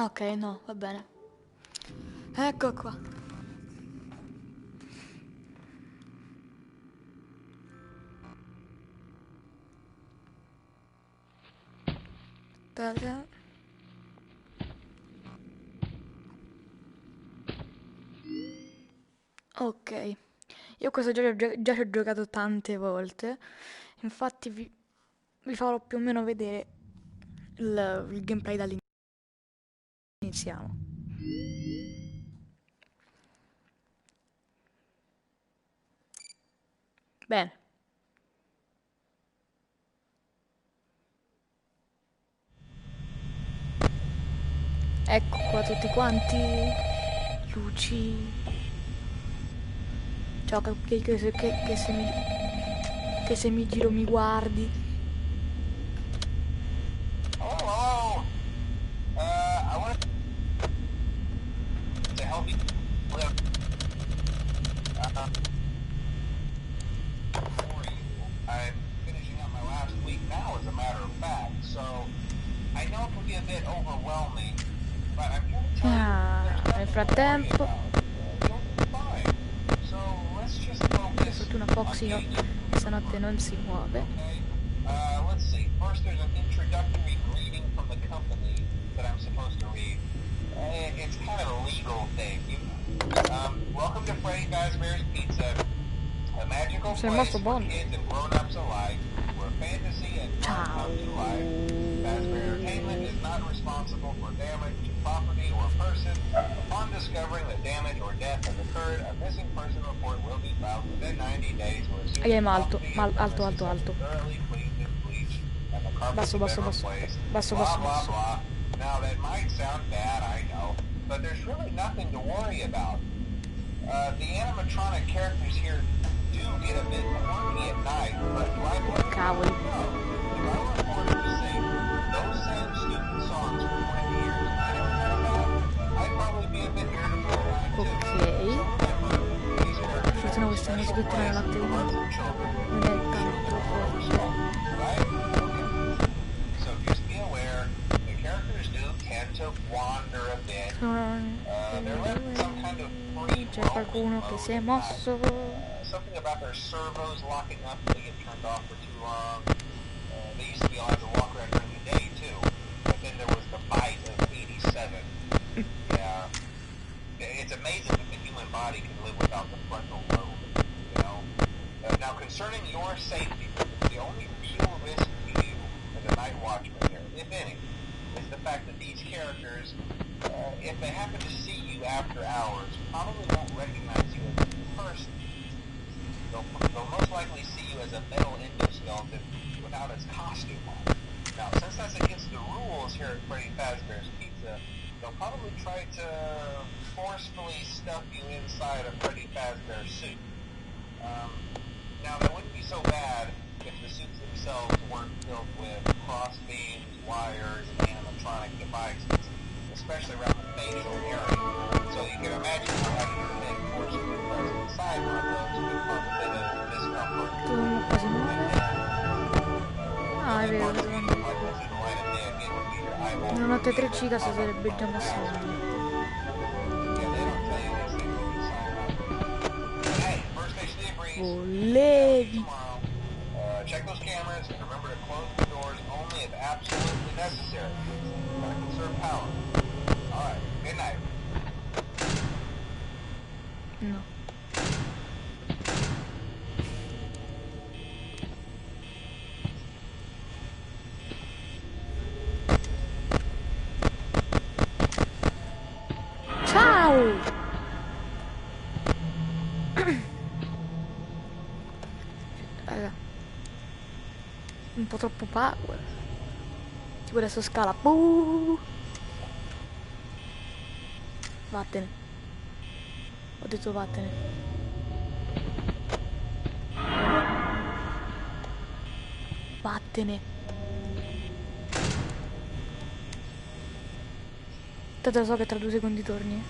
Ok, no, va bene. Ecco qua. Ta-da. Ok, io questo gioco già ci ho giocato tante volte, infatti vi farò più o meno vedere il gameplay dall'inizio. Iniziamo. Bene, ecco qua tutti quanti, luci, ciao che se mi giro mi guardi. Hello. I wanted to help you live for you. I'm finishing up my last week now, as a matter of fact, so I know it can be a bit overwhelming, but I'm here to tell you there's Nel nothing to worry frattempo, about. You'll be fine. So let's just per focus fortuna on Foxy getting you stanotte non si muove. okay? Let's see. First, there's an introductory greeting from the company that I'm supposed to read. It's kind of a legal thing. Welcome to Freddy Fazbear's Pizza, a magical Sei place mosso for buono. kids and grown-ups alike, where fantasy and fun Ciao. come to life. Fazbear Entertainment is not responsible for damage to property or person. Upon discovering that damage or death has occurred, a missing person report will be filed within 90 days, or as soon as Ma alto, property and alto, premises alto, have alto. been thoroughly cleaned and bleached, and the carpets Basso, have basso, been basso. replaced. Basso, Blah, basso, blah, basso. blah. Now, that might sound bad, I know, but there's really nothing to worry about. The animatronic characters here do get a bit quirky at night, but do I blame them? Cavoli. No. If I were forced to sing those same stupid songs for 20 years and I never got a bath, I'd probably be a bit irritable at night too. Ok. So remember, these Per characters fortuna hold a questa special musichetta nella place in notte the di hearts notte of children non who è show tanto them a little forte. respect, right? Okay. So just be aware, the characters do tend to wander a bit. They're left in some kind of free C'è roaming qualcuno che si mode è at night. mosso. Something about their servos locking up if they get turned off for too long. They used to be allowed to walk around during the day too, but then there was the bite of '87. Yeah, it's amazing that the human body can live without the frontal lobe. You know. Now concerning your safety, the only real risk to you as a night watchman here, if any, is the fact that these characters, if they happen to see you after hours, probably won't recognize you as a person. They'll most likely see you as a metal endoskeleton without its costume on. Now, since that's against the rules here at Freddy Fazbear's Pizza, they'll probably try to forcefully stuff you inside a Freddy Fazbear suit. Now, that wouldn't be so bad if the suits themselves weren't filled with crossbeams, wires, and animatronic devices, especially around the facial area. So you can imagine how having your head forcibly pressed inside one of those could cause a bit of discomfort. Tutto quasi muore. Ah, è The only vero, part where devo you andare. might see the light of day again would be your eyeball Una notte being 3 able to giga si pop up sarebbe già from the mosso mask. meglio. Yeah, they don't tell you these things when you sign up. Hey, first station of the breeze. Volevi. Tomorrow. Check those cameras and remember to close the doors only if absolutely necessary. Gotta conserve power. Alright, good night. No. Ciao! Raga. Un po' troppo power. Tipo adesso scala. Vattene. Ho detto vattene. Vattene. Tanto lo so che tra 2 secondi torni.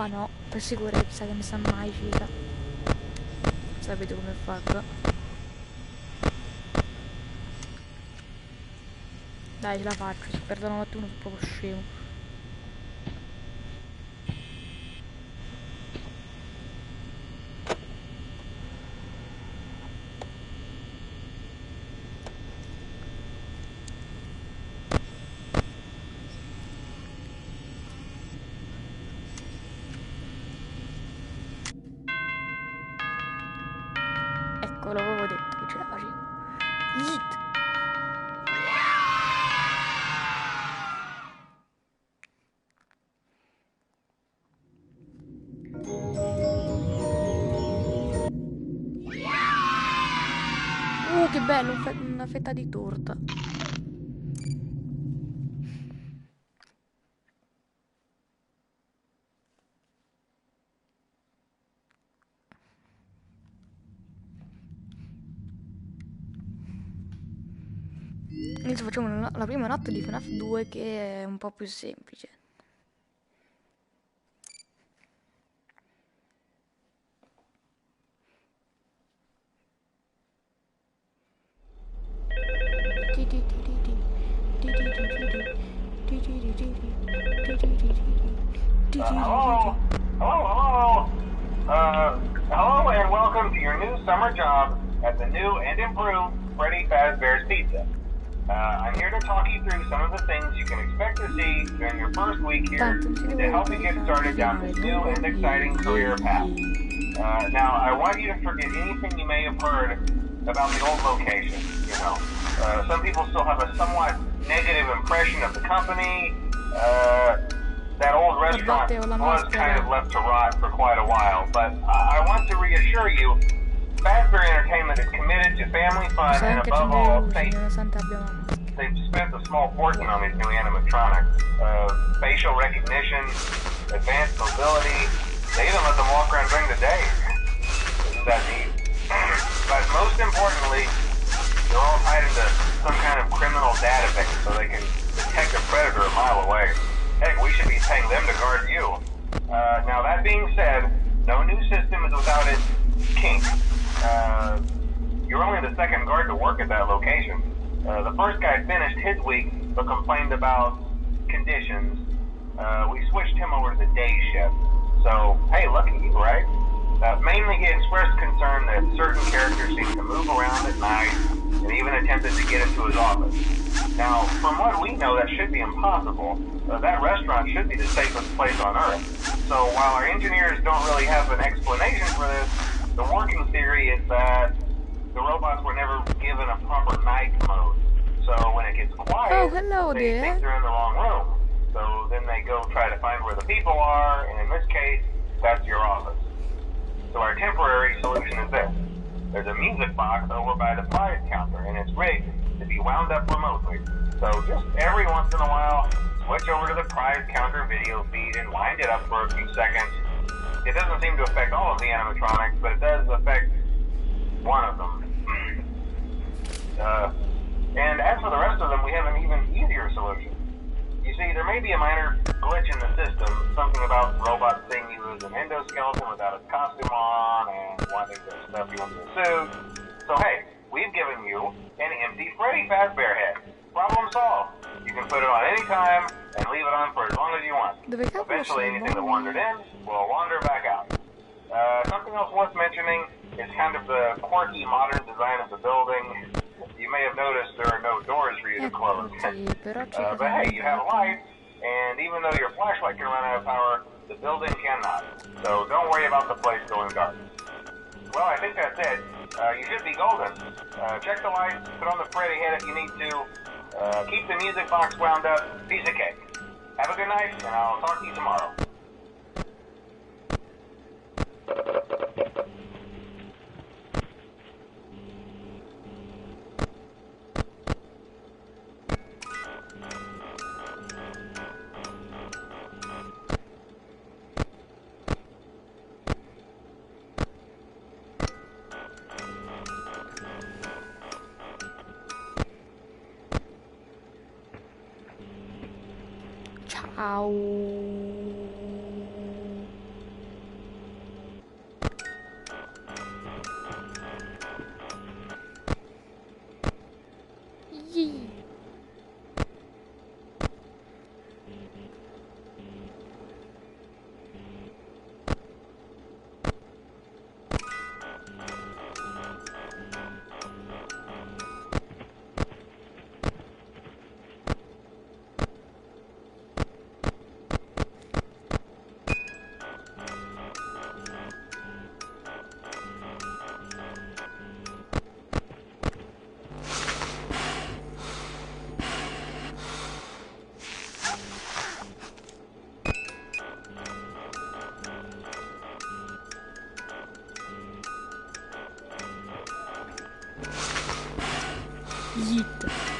qua no, per sicurezza che mi sa mai gira. Sapete come è fatto? Dai, ce la faccio, se perdo 91 sono proprio scemo. Ecco, l'avevo detto che ce la facevo. Yeet! Che bello, una fetta di torta. Adesso facciamo la prima notte di FNAF 2 che è un po' più semplice. Hello? Hello? Hello and welcome to your new summer job at the new and improved Freddy Fazbear's Pizza. I'm here to talk you through some of the things you can expect to see during your first week here and to help you get started down this new and exciting career path. Now, I want you to forget anything you may have heard about the old location, you know. Some people still have a somewhat negative impression of the company. That old restaurant was kind of left to rot for quite a while, but I want to reassure you, Fazbear Entertainment is committed to family fun and above all, safety. They've spent a small fortune on these new animatronics. Facial recognition, advanced mobility, they even let them walk around during the day. Isn't that neat? But most importantly, they're all tied into some kind of criminal database so they can detect a predator a mile away. Heck, we should be paying them to guard you. Now that being said, no new system is without its kink. You're only the second guard to work at that location. The first guy finished his week but complained about conditions. We switched him over to the day shift. So, hey, lucky you, right? Mainly he expressed concern that certain characters seem to move around at night and even attempted to get into his office. Now, from what we know, that should be impossible. That restaurant should be the safest place on Earth. So while our engineers don't really have an explanation for this, the working theory is that the robots were never given a proper night mode. So when it gets quiet, they think they're in the wrong room. So then they go try to find where the people are, and in this case, that's your office. So our temporary solution is this. There's a music box over by the prize counter, and it's rigged to be wound up remotely. So just every once in a while, switch over to the prize counter video feed and wind it up for a few seconds. It doesn't seem to affect all of the animatronics, but it does affect one of them. And as for the rest of them, we have an even easier solution. You see, there may be a minor glitch in the system, something about robots seeing you as an endoskeleton without a costume on and wanting to stuff you into a suit. So hey, we've given you an empty Freddy Fazbear head. Problem solved. You can put it on any time and leave it on for as long as you want. Eventually anything that wandered in will wander back out. Something else worth mentioning is kind of the quirky modern design of the building. You may have noticed there are no doors for you to close. But hey, you have lights, and even though your flashlight can run out of power, the building cannot. So don't worry about the place going dark. Well, I think that's it. You should be golden. Check the lights, put on the Freddy head if you need to. Keep the music box wound up. Piece of cake. Have a good night, and I'll talk to you tomorrow. Ciao. Yeet.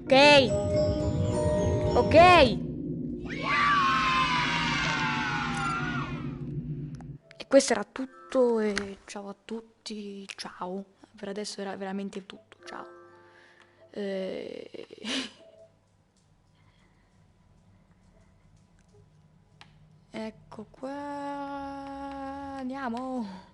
Ok, ok. E questo era tutto e ciao a tutti, ciao. Per adesso era veramente tutto, ciao. Eh, Ecco qua. Andiamo.